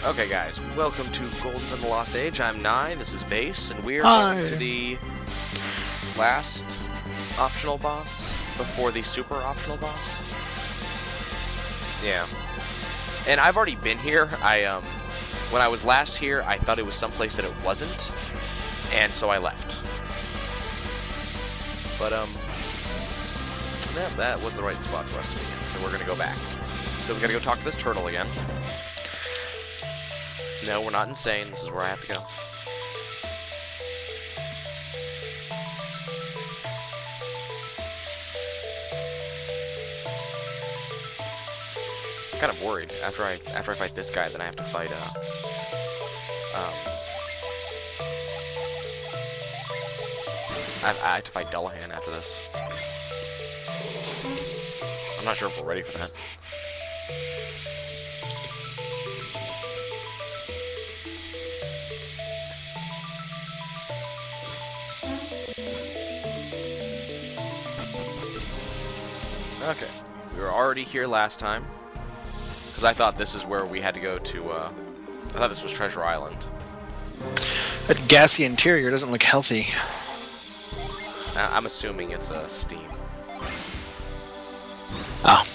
Okay, guys, welcome to Goldens and the Lost Age. I'm Nye, this is Base, and we're Hi. going to the last optional boss before the super optional boss. Yeah. And I've already been here. When I was last here, I thought it was someplace that it wasn't, and so I left. But, yeah, that was the right spot for us to be in, so we're gonna go back. So we gotta go talk to this turtle again. No, we're not insane. This is where I have to go. I'm kind of worried. After I fight this guy, then I have to fight I have to fight Dullahan after this. I'm not sure if we're ready for that. Okay, we were already here last time, because I thought this is where we had to go to, I thought this was Treasure Island. That gassy interior doesn't look healthy. I'm assuming it's steam. Oh.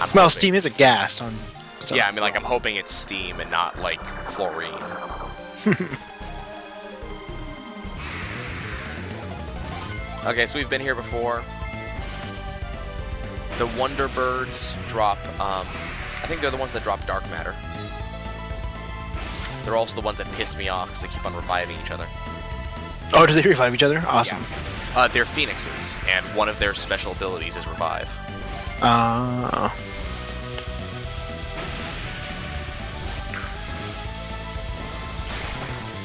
I'm Well, hoping. steam is a gas on... So. Yeah, I mean, like, I'm hoping it's steam and not, like, chlorine. Okay, so we've been here before. The Wonder Birds drop, I think they're the ones that drop dark matter. They're also the ones that piss me off because they keep on reviving each other. Oh, do they revive each other? Awesome. Yeah. They're phoenixes, and one of their special abilities is revive. Uh...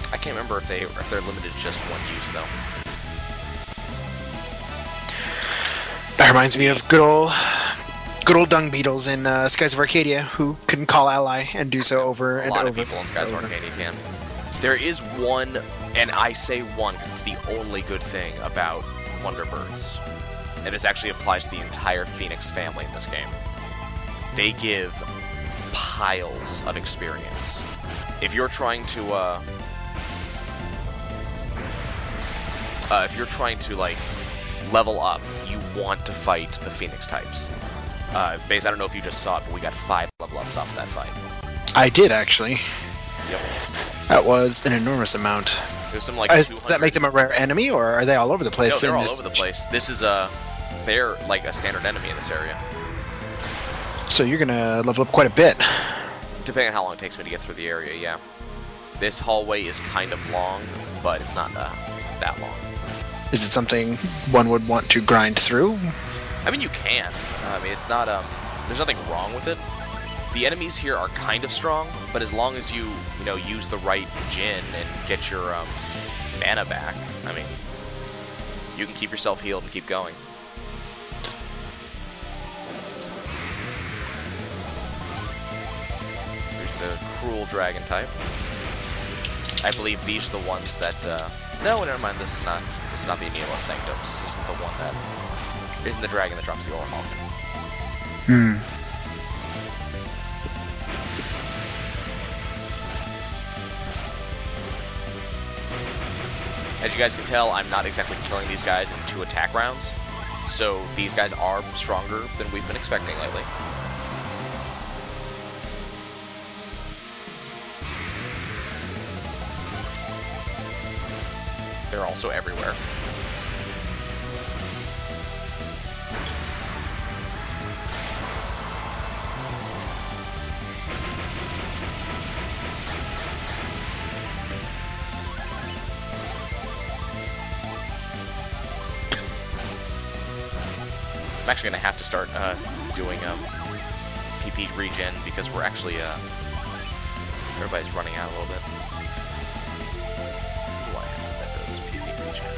I can't remember if they're limited to just one use though. That reminds me of good old dung beetles in Skies of Arcadia who couldn't call ally and do so over and over. A lot of people in Skies of Arcadia can. There is one, and I say one because it's the only good thing about Wonder Birds, and this actually applies to the entire Phoenix family in this game. They give piles of experience. If you're trying to, like, level up, you want to fight the Phoenix types. Base, I don't know if you just saw it, but we got 5 level ups off that fight. I did, actually. Yep. That was an enormous amount. There's some, like, Does that make them a rare enemy, or are they all over the place? No, they're all over the place. This is they're like a standard enemy in this area. So you're gonna level up quite a bit. Depending on how long it takes me to get through the area, yeah. This hallway is kind of long, but it's not that long. Is it something one would want to grind through? I mean, you can. I mean, it's not, there's nothing wrong with it. The enemies here are kind of strong, but as long as you know, use the right Jinn and get your, mana back, I mean, you can keep yourself healed and keep going. There's the Cruel Dragon type. I believe these are the ones that, no, never mind, this is not the Anilo Sanctums. This isn't the one that isn't the dragon that drops the Orhawk. Hmm. As you guys can tell, I'm not exactly killing these guys in 2 attack rounds, so these guys are stronger than we've been expecting lately. They're also everywhere. I'm actually going to have to start doing PP regen because we're actually, everybody's running out a little bit. Who do I have that does PP regen?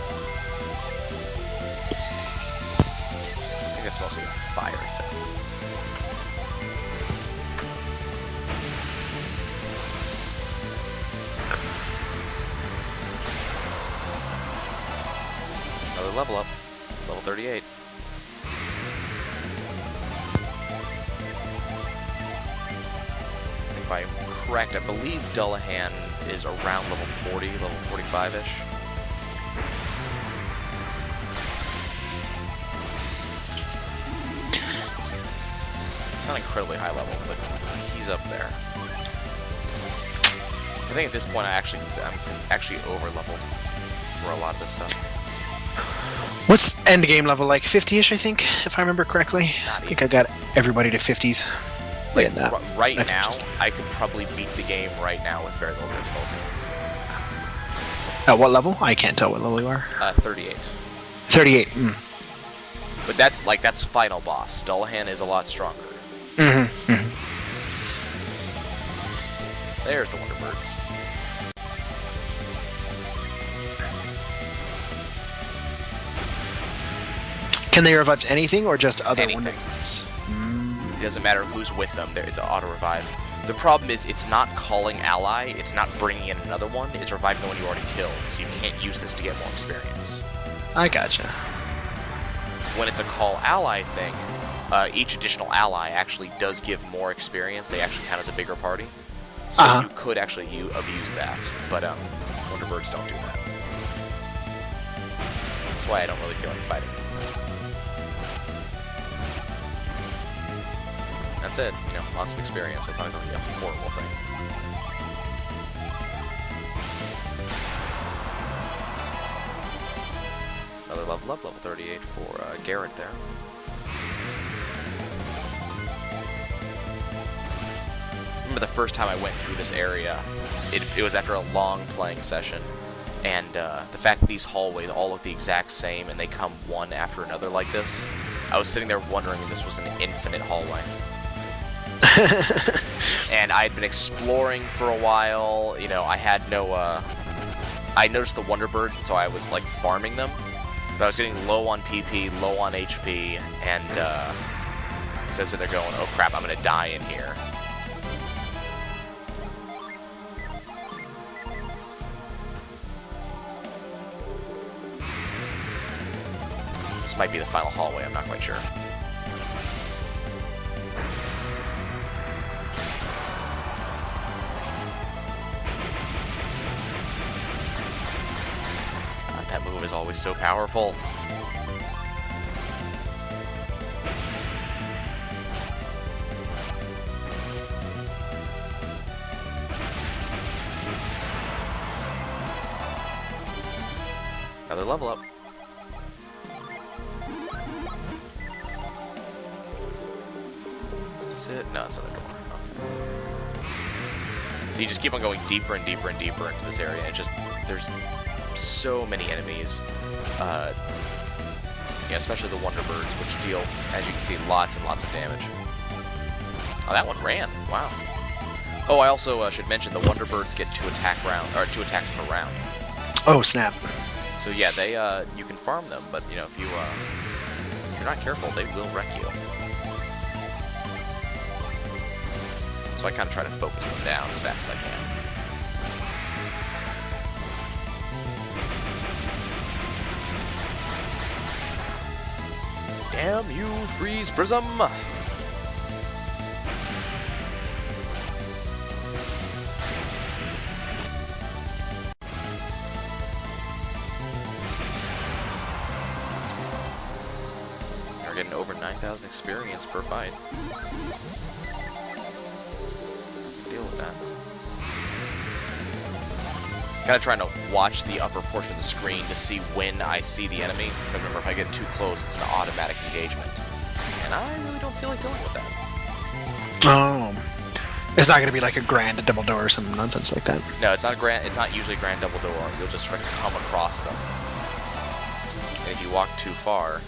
I think that's mostly a fire thing. Another level up. Level 38. if I'm correct, I believe Dullahan is around level 40, level 45-ish. Not incredibly high level, but he's up there. I think at this point I'm actually over-leveled for a lot of this stuff. What's end game level, like 50-ish, I think, if I remember correctly? Not I think I got everybody to 50s. Like, right now, I could probably beat the game right now with very little difficulty. At what level? I can't tell what level you are. 38. 38. But that's final boss. Dullahan is a lot stronger. There's the Wonderbirds. Can they revive anything or just other Anything. Wonderbirds? It doesn't matter who's with them. It's an auto-revive. The problem is it's not calling ally, it's not bringing in another one, it's reviving the one you already killed, so you can't use this to get more experience. I gotcha. When it's a call ally thing, each additional ally actually does give more experience. They actually count as a bigger party. So you could actually abuse that, but Wonderbirds don't do that. That's why I don't really feel like fighting. That's it. You know, lots of experience. It's not exactly a horrible thing. Another level up, level 38 for Garrett there. Remember the first time I went through this area, it was after a long playing session, and the fact that these hallways all look the exact same and they come one after another like this, I was sitting there wondering if this was an infinite hallway. And I'd been exploring for a while, you know, I had no, I noticed the Wonderbirds, and so I was, like, farming them, but I was getting low on PP, low on HP, and, so they're going, oh crap, I'm gonna die in here. This might be the final hallway, I'm not quite sure. That move is always so powerful. Another level up. Is this it? No, it's another door. Okay. So you just keep on going deeper and deeper and deeper into this area, and it just, there's so many enemies, yeah, especially the Wonderbirds, which deal, as you can see, lots and lots of damage. Oh, that one ran. Wow. Oh, I also should mention the Wonderbirds get 2 attacks per round. Oh, snap. So yeah, they you can farm them, but you know, if you're not careful, they will wreck you. So I kind of try to focus them down as fast as I can. Damn you, Freeze Prism! We're getting over 9,000 experience per fight. Deal with that. Kinda trying to watch the upper portion of the screen to see when I see the enemy. Remember, if I get too close, it's an automatic engagement. And I really don't feel like dealing with that. Oh. It's not going to be like a grand double door or some nonsense like that. No, it's not usually a grand double door. You'll just sort of come across them. And if you walk too far,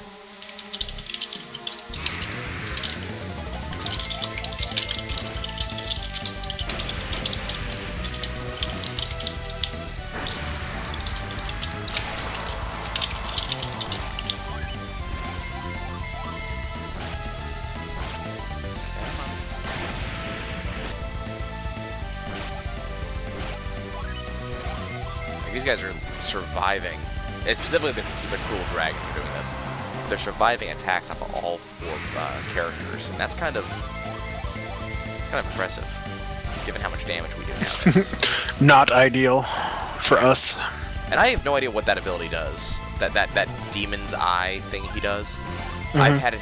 these guys are surviving. And specifically, the Cruel Dragons are doing this. They're surviving attacks off of all 4 characters, and that's kind of impressive. given how much damage we do nowadays. Not ideal for us. And I have no idea what that ability does. That demon's eye thing he does. I've had it.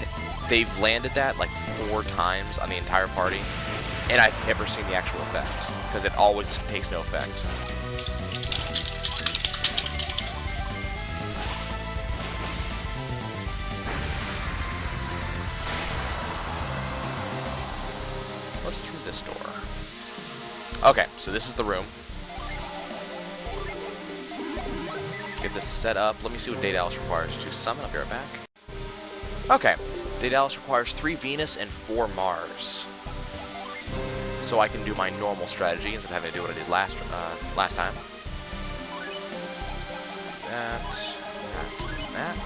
They've landed that like 4 times on the entire party, and I've never seen the actual effect because it always takes no effect. What's through this door? Okay, so this is the room. Let's get this set up. Let me see what Daedalus requires to summon. I'll be right back. Okay, Daedalus requires 3 Venus and 4 Mars. So I can do my normal strategy instead of having to do what I did last time. Let's do that.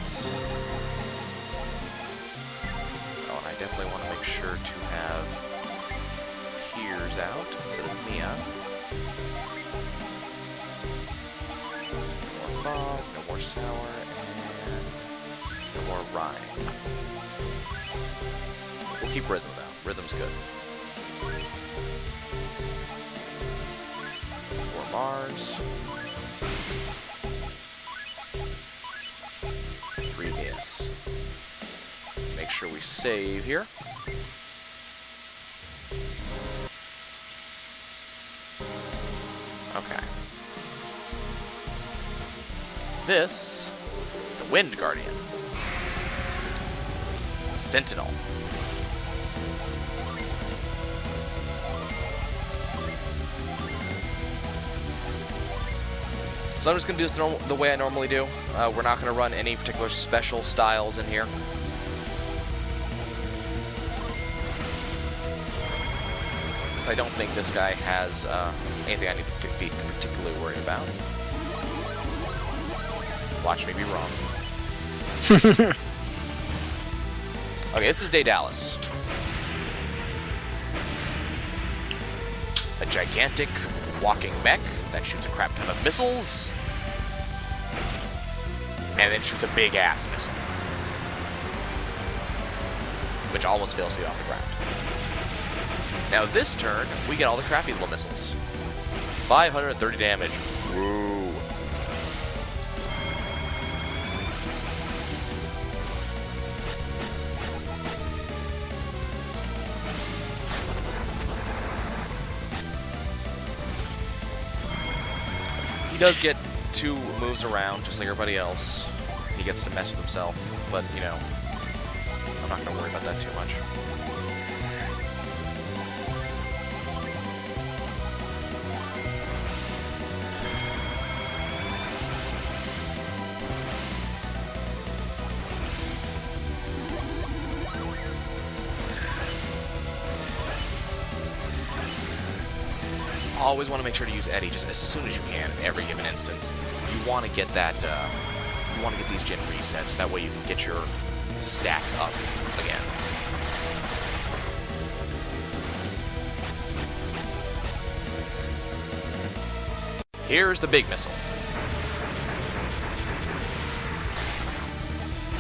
Oh, and I definitely want to make sure to have Piers out instead of Mia. No more Fog, no more Sour, and no more Rhyme. We'll keep Rhythm though. Rhythm's good. 4 Mars. 3 Venus. Make sure we save here. Okay. This is the Wind Guardian. Sentinel. So I'm just going to do this the way I normally do. We're not going to run any particular special styles in here. So I don't think this guy has anything I need to be particularly worried about. Watch me be wrong. Okay, this is Daedalus. A gigantic walking mech that shoots a crap ton of missiles, and then shoots a big-ass missile, which almost fails to get off the ground. Now this turn, we get all the crappy little missiles. 530 damage. Woo. He does get 2 moves around, just like everybody else. He gets to mess with himself, but, you know, I'm not going to worry about that too much. Always want to make sure to use Eddie just as soon as you can in every given instance. You want to get that, you want to get these gen resets, that way you can get your stats up again. Here's the big missile.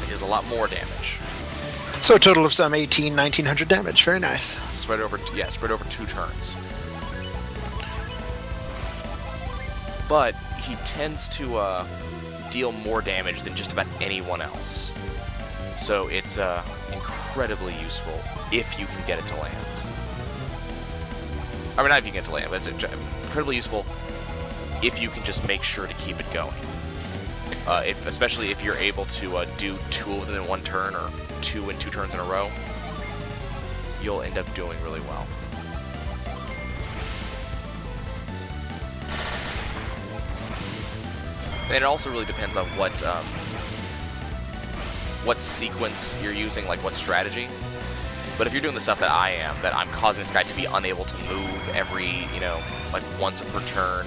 It does a lot more damage. So a total of some 1900 damage. Very nice. Spread over, yeah, spread over 2 turns. But he tends to deal more damage than just about anyone else. So it's incredibly useful if you can get it to land. I mean, not if you can get it to land, but it's incredibly useful if you can just make sure to keep it going. Especially if you're able to do 2 of them in 1 turn or 2 in 2 turns in a row, you'll end up doing really well. And it also really depends on what sequence you're using, like what strategy. But if you're doing the stuff that I am, that I'm causing this guy to be unable to move every, you know, like once per turn,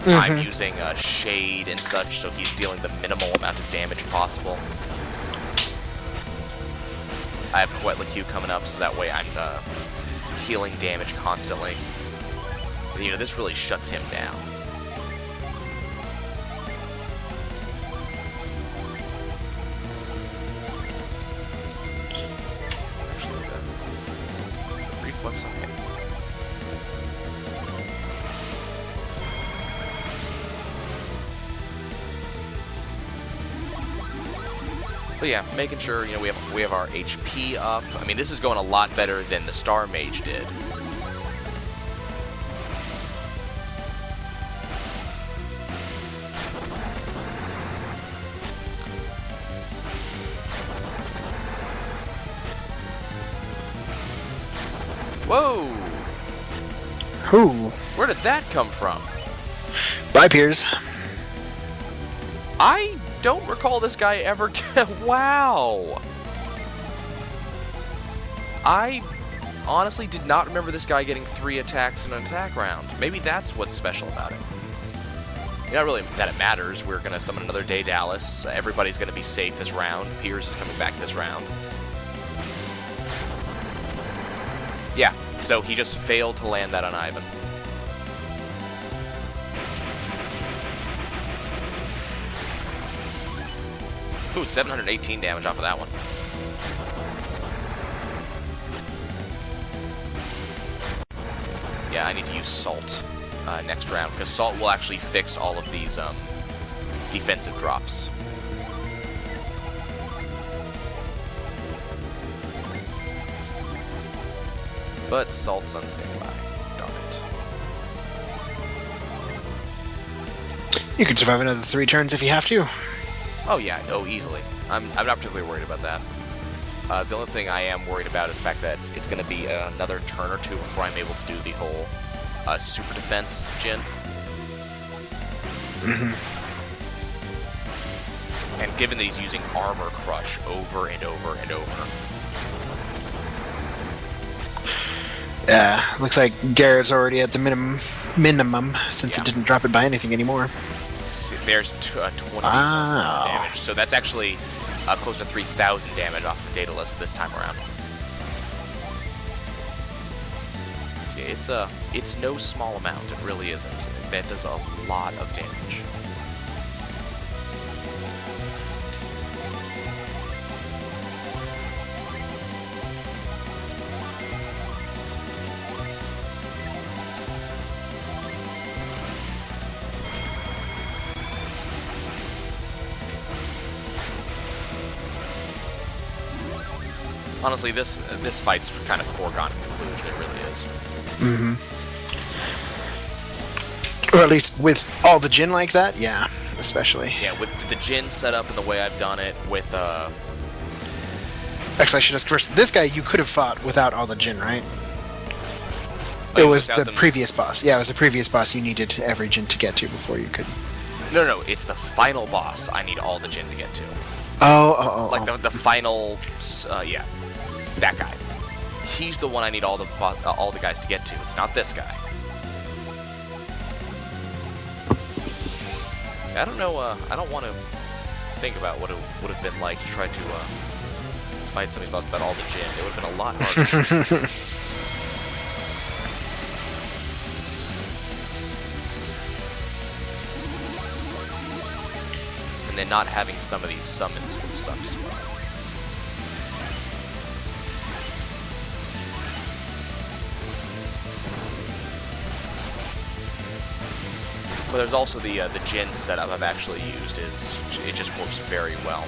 I'm using Shade and such, so he's dealing the minimal amount of damage possible. I have Quetzalcoatl coming up, so that way I'm healing damage constantly. And, you know, this really shuts him down. Reflex on him. But yeah, making sure, you know, we have our HP up. I mean, this is going a lot better than the Star Mage did. Whoa! Who? Where did that come from? Bye, Piers. I don't recall this guy ever wow! I honestly did not remember this guy getting 3 attacks in an attack round. Maybe that's what's special about it. Not really that it matters. We're going to summon another Day Dallas. Everybody's going to be safe this round. Piers is coming back this round. Yeah, so he just failed to land that on Ivan. Ooh, 718 damage off of that one. Yeah, I need to use Salt next round, because Salt will actually fix all of these defensive drops. But Salt's on standby. Darn it. You could survive another 3 turns if you have to. Oh yeah, oh easily. I'm not particularly worried about that. The only thing I am worried about is the fact that it's going to be another turn or 2 before I'm able to do the whole super defense Jin. And given that he's using Armor Crush over and over and over. Yeah, looks like Garrett's already at the minimum since it didn't drop it by anything anymore. There's 20 damage, so that's actually close to 3,000 damage off the data list this time around. See, it's no small amount. It really isn't. That does a lot of damage. Honestly, this fight's kind of foregone conclusion. It really is. Or at least with all the Jin like that, yeah, especially. Yeah, with the Jin set up in the way I've done it, with Actually, I should ask first. This guy you could have fought without all the Jin, right? Like, it was the previous boss. Yeah, it was the previous boss you needed every Jin to get to before you could. No, it's the final boss I need all the Jin to get to. Oh. The final, yeah. That guy. He's the one I need all the guys to get to. It's not this guy. I don't know. I don't want to think about what it would have been like to try to fight somebody's boss without all the Jin. It would have been a lot harder. And then not having some of these summons would suck as well. But there's also the Jin setup I've actually used. It just works very well.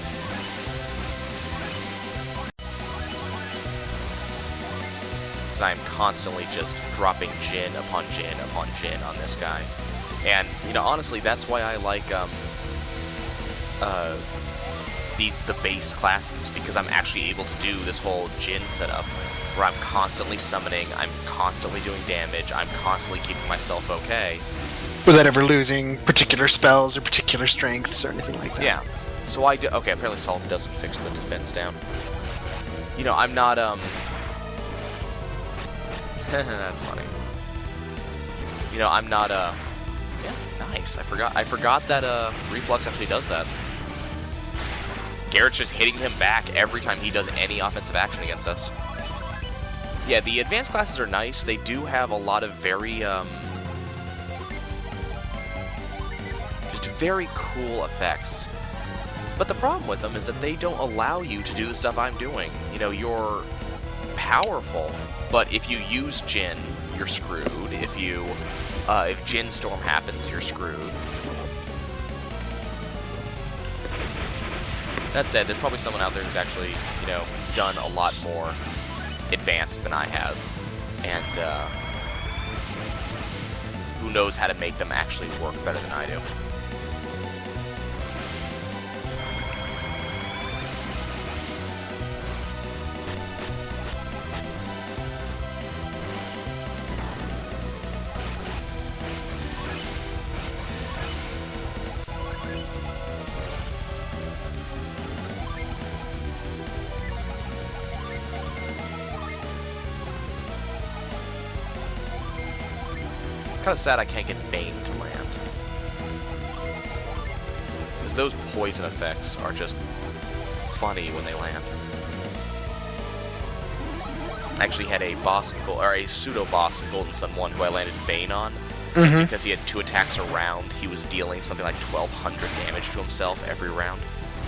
Because I'm constantly just dropping Jin upon Jin upon Jin on this guy. And, you know, honestly, that's why I like the base classes, because I'm actually able to do this whole Jin setup where I'm constantly summoning, I'm constantly doing damage, I'm constantly keeping myself okay. Without ever losing particular spells or particular strengths or anything like that. Yeah. So I do. Okay, apparently Salt doesn't fix the defense down. You know, I'm not, that's funny. You know, I'm not, yeah, nice. I forgot that, Reflux actually does that. Garrett's just hitting him back every time he does any offensive action against us. Yeah, the advanced classes are nice. They do have a lot of very, very cool effects. But the problem with them is that they don't allow you to do the stuff I'm doing. You know, you're powerful, but if you use Jin, you're screwed. If Jin Storm happens, you're screwed. That said, there's probably someone out there who's actually, you know, done a lot more advanced than I have, and who knows how to make them actually work better than I do. Kind of sad I can't get Bane to land, because those poison effects are just funny when they land. I actually had a boss or a pseudo boss in Golden Sun 1 who I landed Bane on, because he had 2 attacks a round. He was dealing something like 1,200 damage to himself every round.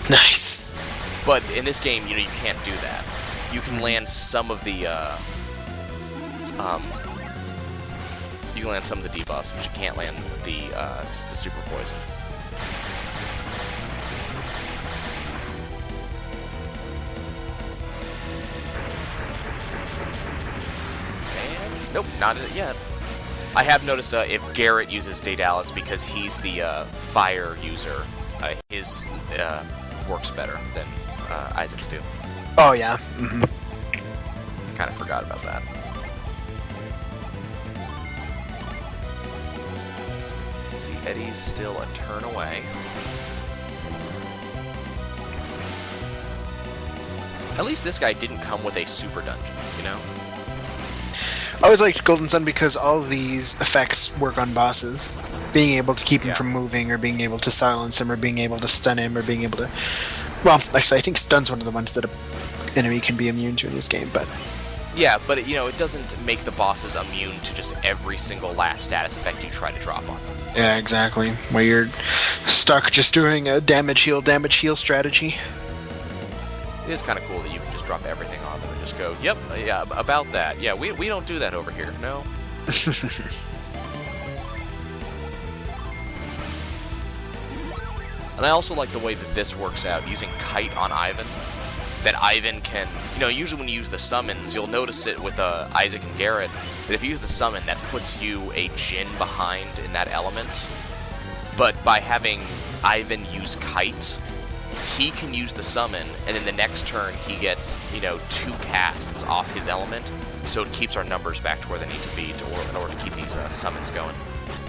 Nice. But in this game, you know, you can't do that. You can land some of the you can land some of the debuffs, but you can't land the super poison. And nope, not yet. I have noticed if Garrett uses Daedalus, because he's the fire user, his works better than Isaac's do. Oh yeah. Kind of forgot about that. See, Eddie's still a turn away. At least this guy didn't come with a super dungeon, you know? I always liked Golden Sun because all of these effects work on bosses. Being able to keep him from moving, or being able to silence him, or being able to stun him, or being able to... Well, actually, I think stun's one of the ones that an enemy can be immune to in this game, but... Yeah, but you know, it doesn't make the bosses immune to just every single last status effect you try to drop on them. Yeah, exactly. Where you're stuck just doing a damage heal strategy. It is kind of cool that you can just drop everything on them and just go, yep, yeah, about that. Yeah, we don't do that over here, no? And I also like the way that this works out, using Kite on Ivan. That Ivan can, you know, usually when you use the summons, you'll notice it with Isaac and Garrett, that if you use the summon, that puts you a Jin behind in that element. But by having Ivan use Kite, he can use the summon, and then the next turn he gets, you know, 2 casts off his element, so it keeps our numbers back to where they need to be in order to keep these summons going.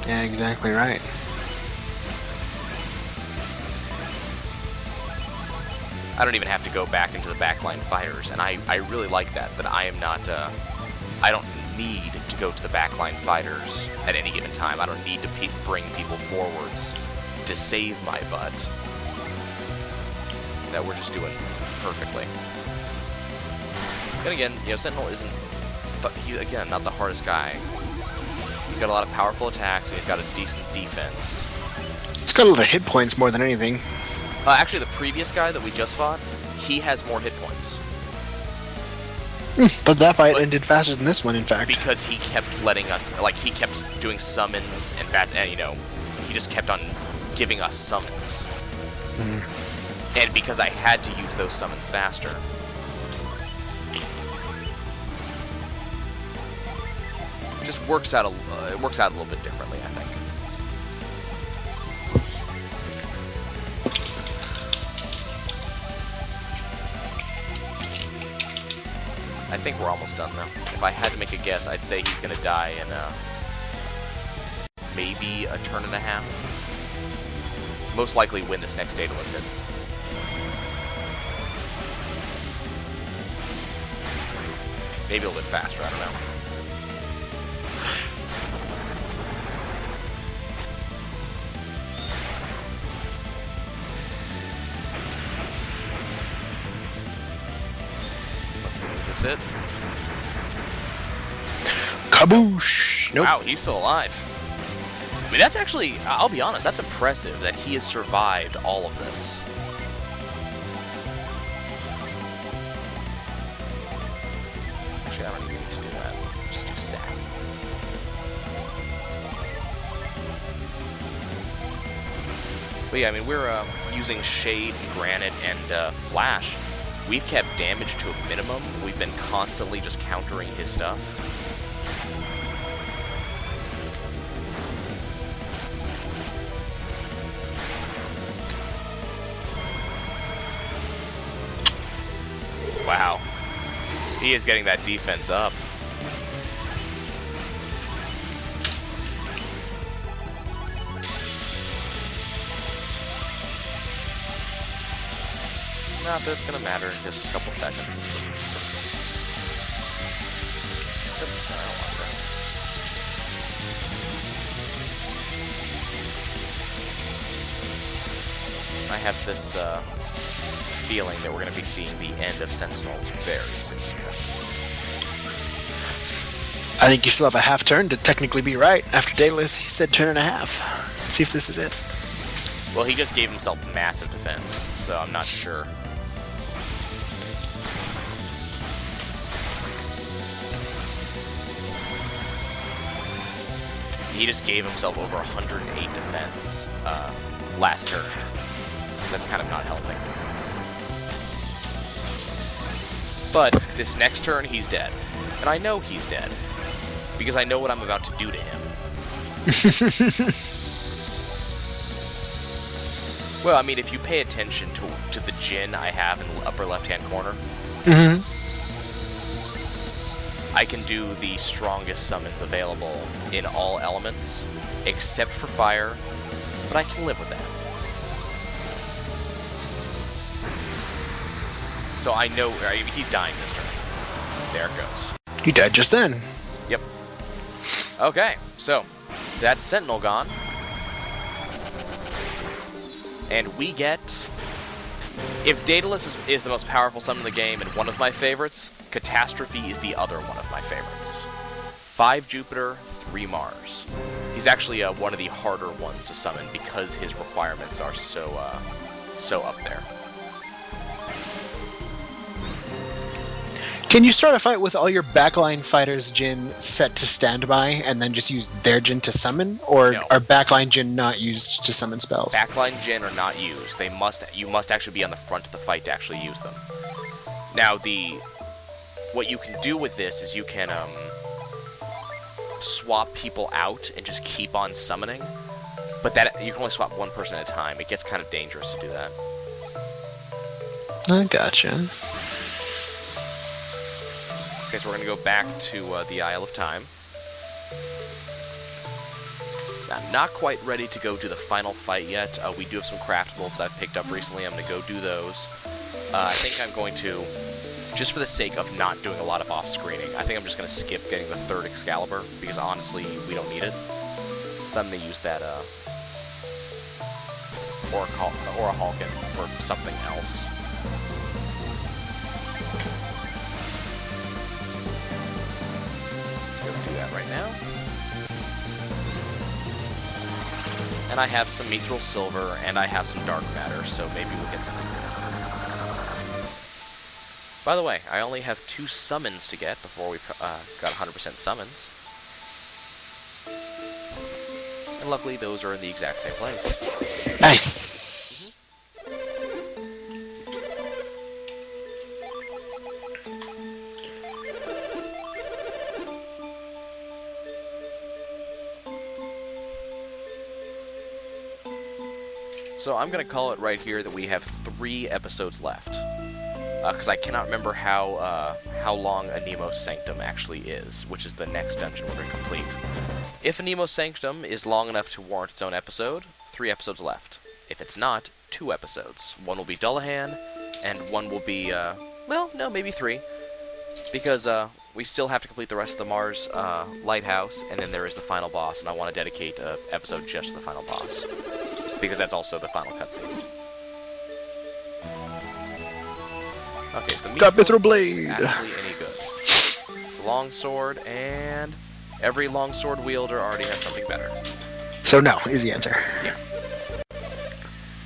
Yeah, exactly right. I don't even have to go back into the backline fighters, and I really like that I am not, I don't need to go to the backline fighters at any given time. I don't need to bring people forwards to save my butt. That we're just doing perfectly. Then again, you know, Sentinel isn't, he's, again, not the hardest guy. He's got a lot of powerful attacks, and he's got a decent defense. It's got a lot of hit points more than anything. Actually, the previous guy that we just fought, he has more hit points. But that fight ended faster than this one, in fact. Because he kept letting us, like, he kept doing summons, and you know, he just kept on giving us summons. And because I had to use those summons faster. It just works out it works out a little bit differently, I think. I think we're almost done, though. If I had to make a guess, I'd say he's going to die in maybe a turn and a half. Most likely when this next Daedalus hits. Maybe a little bit faster, I don't know. Is this it? Kaboosh! Nope. Wow, he's still alive. I mean, that's actually, I'll be honest, that's impressive that he has survived all of this. Actually, I don't even need to do that. Let's just do Sap. But yeah, I mean, we're using Shade, Granite, and Flash. We've kept damage to a minimum. We've been constantly just countering his stuff. Wow. He is getting that defense up. Not that it's gonna matter in just a couple seconds. I have this feeling that we're gonna be seeing the end of Sentinel very soon. I think you still have a half turn to technically be right. After Daedalus, he said turn and a half. Let's see if this is it. Well, he just gave himself massive defense, so I'm not sure. He just gave himself over 108 defense last turn. So that's kind of not helping. But this next turn, he's dead. And I know he's dead. Because I know what I'm about to do to him. Well, I mean, if you pay attention to the Jin I have in the upper left-hand corner, I can do the strongest summons available in all elements, except for fire, but I can live with that. So I know he's dying this turn. There it goes. He died just then. Yep. Okay, so that's Sentinel gone. And we get... If Daedalus is the most powerful summon in the game and one of my favorites, Catastrophe is the other one of my favorites. 5 Jupiter, 3 Mars. He's actually one of the harder ones to summon because his requirements are so up there. Can you start a fight with all your backline fighters' Jin set to standby and then just use their Jin to summon? Or No. are backline Jin not used to summon spells? Backline Jin are not used. You must actually be on the front of the fight to actually use them. Now, what you can do with this is you can swap people out and just keep on summoning. But that you can only swap one person at a time. It gets kind of dangerous to do that. I gotcha. Okay, so we're going to go back to the Isle of Time. I'm not quite ready to go to the final fight yet. We do have some craftables that I've picked up recently. I'm going to go do those. I think I'm going to, just for the sake of not doing a lot of off-screening, I think I'm just going to skip getting the 3rd Excalibur, because honestly, we don't need it. So I'm going to use that or a Halkin for something else. Do that right now. And I have some Mithril Silver, and I have some Dark Matter, so maybe we'll get something good. By the way, I only have 2 summons to get before we've got 100% summons. And luckily, those are in the exact same place. Nice! So I'm going to call it right here that we have 3 episodes left. Because I cannot remember how long Anemos Sanctum actually is, which is the next dungeon we're going to complete. If Anemos Sanctum is long enough to warrant its own episode, 3 episodes left. If it's not, 2 episodes. One will be Dullahan, and one will be, well, no, maybe 3. Because we still have to complete the rest of the Mars Lighthouse, and then there is the final boss, and I want to dedicate an episode just to the final boss. Because that's also the final cutscene. Okay, the Got Mithril Blade! actually any good. It's a longsword, and every longsword wielder already has something better. So no, is the answer. Yeah.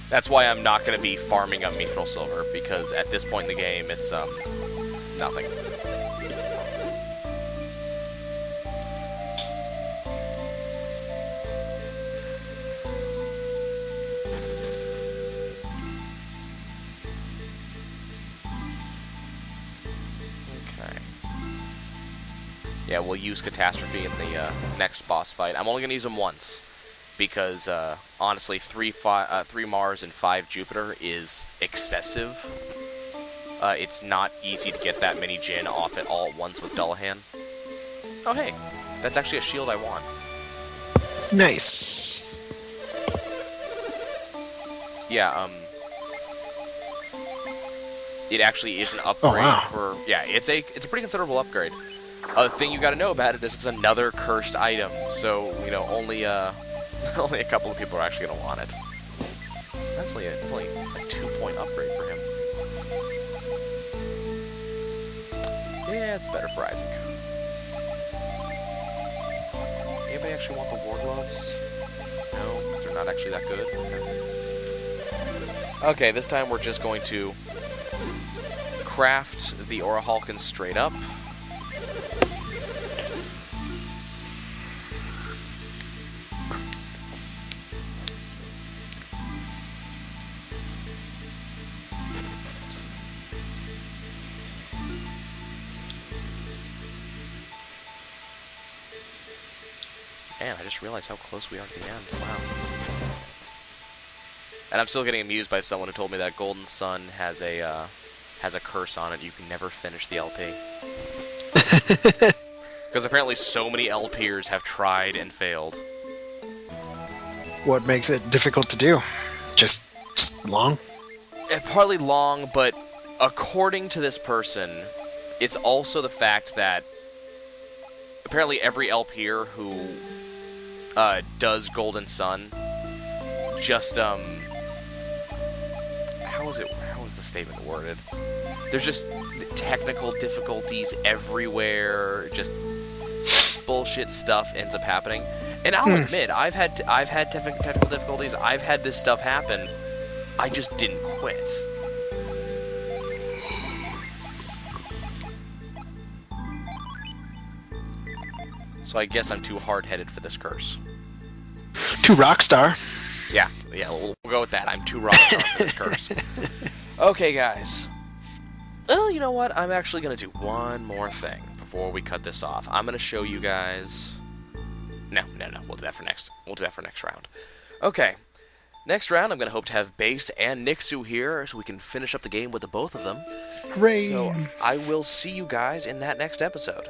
That's why I'm not going to be farming up Mithril Silver, because at this point in the game, it's, nothing. Yeah, we'll use Catastrophe in the next boss fight. I'm only going to use him once, because honestly, 3 Mars and 5 Jupiter is excessive. It's not easy to get that many Jin off it all at once with Dullahan. Oh hey, that's actually a shield I want. Nice. Yeah, it actually is an upgrade for... Yeah, it's a pretty considerable upgrade. The thing you gotta know about it is it's another cursed item, so, you know, only only a couple of people are actually gonna want it. It's only a 2-point upgrade for him. Yeah, it's better for Isaac. Anybody actually want the War Gloves? No, because they're not actually that good. Okay, this time we're just going to craft the Aura Halkin straight up. Man, I just realized how close we are to the end. Wow. And I'm still getting amused by someone who told me that Golden Sun has a curse on it. You can never finish the LP. Because apparently so many LPers have tried and failed. What makes it difficult to do? Just long? Partly long, but according to this person, it's also the fact that apparently every LPer who does Golden Sun just how is the statement worded? There's just technical difficulties everywhere, just bullshit stuff ends up happening. And I'll admit, I've had technical difficulties, I've had this stuff happen, I just didn't quit. So I guess I'm too hard-headed for this curse. Too rockstar. Yeah, we'll go with that. I'm too rockstar for this curse. Okay, guys. Well, you know what? I'm actually going to do one more thing before we cut this off. I'm going to show you guys... No. We'll do that for next round. Okay. Next round, I'm going to hope to have Base and Nixu here so we can finish up the game with the both of them. Hooray! So I will see you guys in that next episode.